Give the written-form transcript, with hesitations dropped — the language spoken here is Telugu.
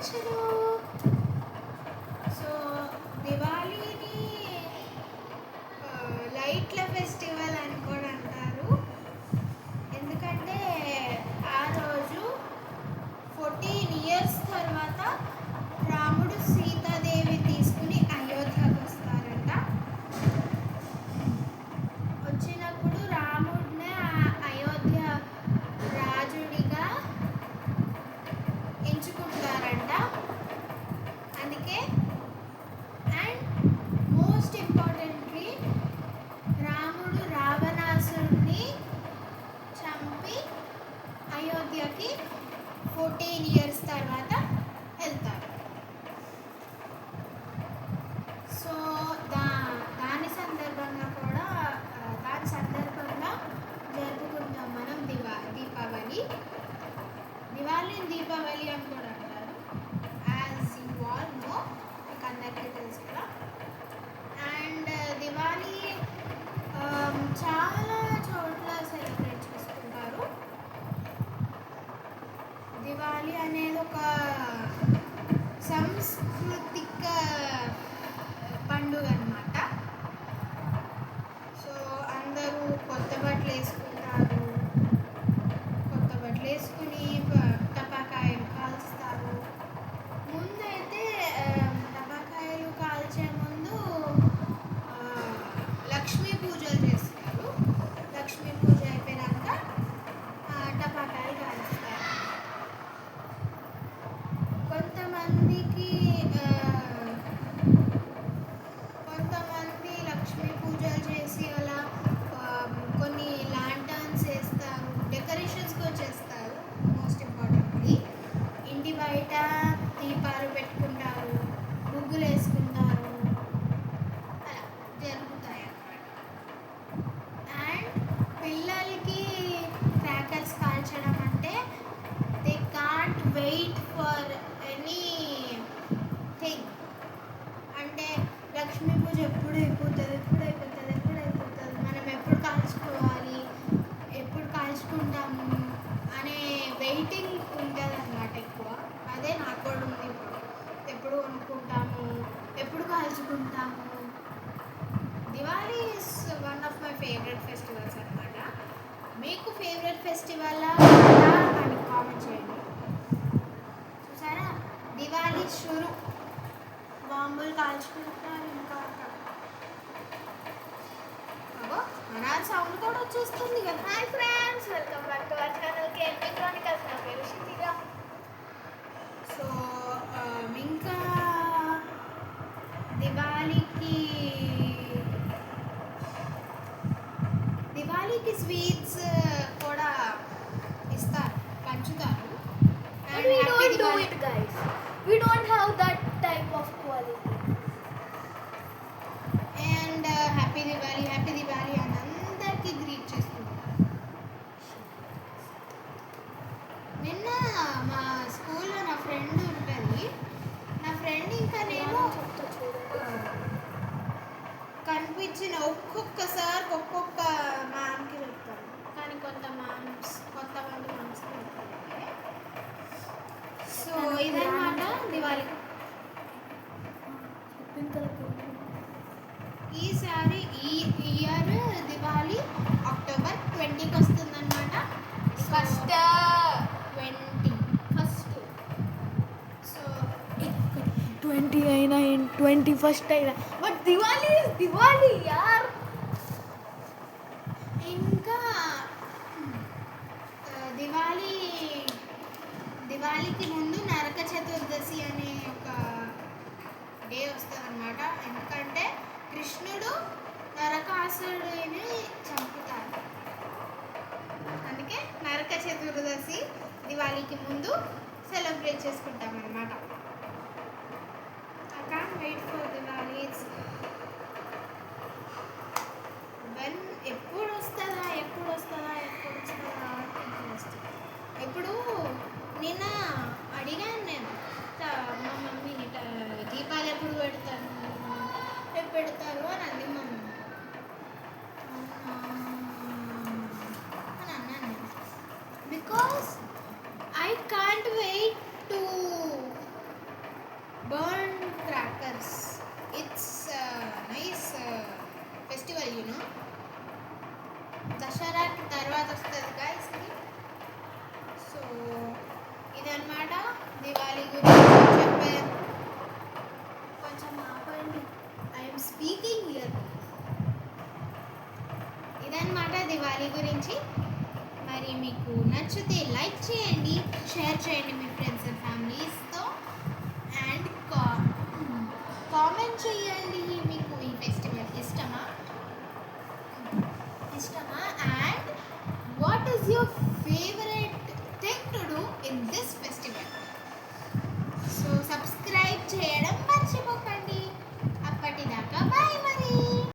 శుభాకాంక్షలు. సో దివాళీని లైట్ల ఫెస్టివల్ అని కూడా అంటారు. ఎందుకంటే ఆ రోజు 14 years తర్వాత రాముడు సీతాదేవి తీసుకుని అయోధ్యకు వస్తారంట. వచ్చినప్పుడు రాముడిని అయోధ్య రాజుడిగా ఎంచుకుంటారంట. అందుకే అండ్ మోస్ట్ ఇంపార్టెంట్లీ రాముడు రావణాసురుడిని చంపి అయోధ్యకి 14 years తర్వాత వెళ్తారు. సో దాని సందర్భంగా జరుపుకుంటాం మనం దీపావళి. దీపావళి అని కూడా అంటారు. యాజ్ యూ ఆల్ నో, మీకు అందరికీ తెలుసు కదా. అండ్ దివాళీ చాలా చోట్ల సెలబ్రేట్ చేసుకుంటారు. దివాళీ అనేది ఒక సాంస్కృతిక పండుగ అన్నమాట. సో అందరూ కొత్త బట్టలు వేసుకుంటారు. కొత్త బట్టలు వేసుకుని టపాకాయలు కాల్స్తారు. ముందైతే టపాకాయలు కాల్చే ముందు లక్ష్మీ పూజలు చేస్తారు. లక్ష్మీ పూజ అయిపోయినాక టపాకాయలు కాలుస్తారు. కొంతమంది లక్ష్మీ పూజలు చేసి అలా కొన్ని ల్యాంటర్న్స్ వేస్తారు, డెకరేషన్స్ కూడా చేస్తారు. మోస్ట్ ఇంపార్టెంట్లీ ఇంటి బయట దీపాలు పెట్టుకుంటారు, ముగ్గులు వేసుకుంటారు, అలా జరుగుతాయి అన్నమాట. అండ్ పిల్లలకి క్రాకర్స్ కాల్చడం అంటే they can't wait for anything. అంటే లక్ష్మీ పూజ ఎప్పుడు అయిపోతుంది, మనం ఎప్పుడు కాల్చుకోవాలి, ఎప్పుడు కాల్చుకుంటాము అనే వెయిటింగ్ ఉంటుంది అన్నమాట ఎక్కువ. అదే నాకు కూడా ఉంది. ఎప్పుడు కొనుక్కుంటాము, ఎప్పుడు కాల్చుకుంటాము. Diwali is one of my favourite festivals అన్నమాట. మీకు ఫేవరెట్ ఫెస్టివల్ అని కామెంట్ చేయండి. చూసారా, దివాళీ షురు, బాంబులు కాల్చుకుంటారు. ఇంకా మన సౌండ్ కూడా వచ్చేస్తుంది కదా. Hi friends, welcome back to our channel KNP chronicles. నా పేరు శితిగా. సో ఇంకా దివాళీకి స్వీట్స్ కూడా ఇస్తారు, పంచుతారు. But we don't do it, guys. We don't have that type of quality. And happy Diwali అని అందరికీ గ్రీట్ చేస్తున్నారు. నిన్న మా స్కూల్లో నా ఫ్రెండ్ ఉంటుంది. నా ఫ్రెండ్ ఇంకా నేను కనిపించిన ఒక్కొక్కసారి ఒక్కొక్క మ్యామ్కి చెప్తాను. కానీ కొంతమంది మ్యామ్స్ సో ఇదన్నమాట దివాళీ. ఈసారి ఈ ఇయర్ దివాళీ October 20కి వస్తుందన్నమాట. First. సో 20 అయినా 21st అయినా, బట్ దివాళీ ఇస్ దివాళీ యార్. ఇంకా దివాళీకి ముందు నరక చతుర్దశి అనే ఒక డే వస్తుంది అన్నమాట. ఎందుకంటే కృష్ణుడు నరకాసురుడిని చంపుతారు. అందుకే నరక చతుర్దశి దివాళీకి ముందు సెలబ్రేట్ చేసుకుంటాం అన్నమాట. I can't wait for Diwali. ఎప్పుడు వస్తుందా ఇప్పుడు నిన్న అడిగాను నేను మా మమ్మీని, దీపాలు ఎప్పుడు పెడతాను, రేపు పెడతారు అని అంది మమ్మీ. అని అన్నాను నేను. Because I can't wait to నచ్చితే లైక్ చేయండి, షేర్ చేయండి మీ ఫ్రెండ్స్ అండ్ ఫ్యామిలీస్తో, అండ్ కామెంట్ చేయండి మీకు ఈ ఫెస్టివల్ ఇష్టమా. And what is your favourite